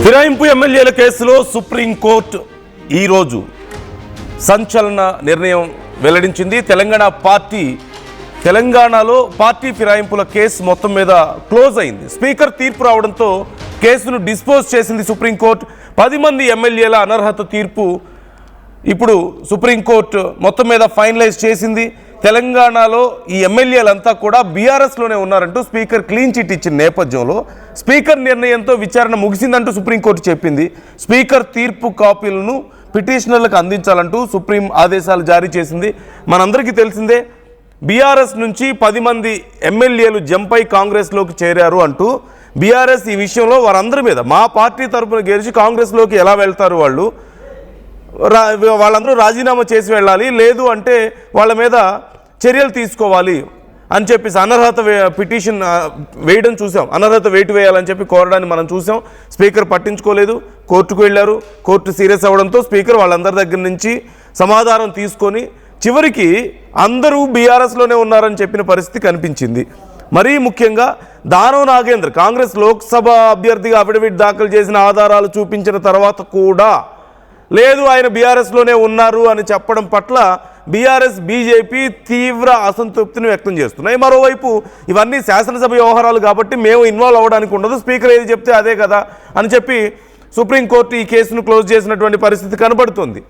ఫిరాయింపు ఎమ్మెల్యేల కేసులో సుప్రీంకోర్టు ఈరోజు సంచలన నిర్ణయం వెల్లడించింది. తెలంగాణలో పార్టీ ఫిరాయింపుల కేసు మొత్తం మీద క్లోజ్ అయింది. స్పీకర్ తీర్పు రావడంతో కేసును డిస్పోజ్ చేసింది సుప్రీంకోర్టు. 10 మంది ఎమ్మెల్యేల అనర్హత తీర్పు ఇప్పుడు సుప్రీంకోర్టు మొత్తం మీద ఫైనలైజ్ చేసింది. తెలంగాణలో ఈ ఎమ్మెల్యేలంతా కూడా బీఆర్ఎస్లోనే ఉన్నారంటూ స్పీకర్ క్లీన్ చిట్ ఇచ్చిన నేపథ్యంలో స్పీకర్ నిర్ణయంతో విచారణ ముగిసిందంటూ సుప్రీంకోర్టు చెప్పింది. స్పీకర్ తీర్పు కాపీలను పిటిషనర్లకు అందించాలంటూ సుప్రీం ఆదేశాలు జారీ చేసింది. మనందరికీ తెలిసిందే, బీఆర్ఎస్ నుంచి 10 మంది ఎమ్మెల్యేలు జంపై కాంగ్రెస్లోకి చేరారు అంటూ బీఆర్ఎస్ ఈ విషయంలో వారందరి మీద మా పార్టీ తరఫున గెలిచి కాంగ్రెస్లోకి ఎలా వెళ్తారు, వాళ్ళందరూ రాజీనామా చేసి వెళ్ళాలి, లేదు అంటే వాళ్ళ మీద చర్యలు తీసుకోవాలి అని చెప్పేసి అనర్హత పిటిషన్ వేయడం చూసాం. అనర్హత వేటు వేయాలని చెప్పి కోరడాన్ని మనం చూసాం. స్పీకర్ పట్టించుకోలేదు, కోర్టుకు వెళ్ళారు. కోర్టు సీరియస్ అవ్వడంతో స్పీకర్ వాళ్ళందరి దగ్గర నుంచి సమాధానం తీసుకొని చివరికి అందరూ బీఆర్ఎస్లోనే ఉన్నారని చెప్పిన పరిస్థితి కనిపించింది. మరీ ముఖ్యంగా దానవ నాగేంద్ర కాంగ్రెస్ లోక్సభ అభ్యర్థిగా అఫిడవిట్ దాఖలు చేసిన ఆధారాలు చూపించిన తర్వాత కూడా లేదు ఆయన బీఆర్ఎస్లోనే ఉన్నారు అని చెప్పడం పట్ల బీఆర్ఎస్ బీజేపీ తీవ్ర అసంతృప్తిని వ్యక్తం చేస్తున్నాయి. మరోవైపు ఇవన్నీ శాసనసభ వ్యవహారాలు కాబట్టి మేము ఇన్వాల్వ్ అవ్వడానికి ఉండదు, స్పీకర్ ఏది చెప్తే అదే కదా అని చెప్పి సుప్రీంకోర్టు ఈ కేసును క్లోజ్ చేసినటువంటి పరిస్థితి కనబడుతుంది.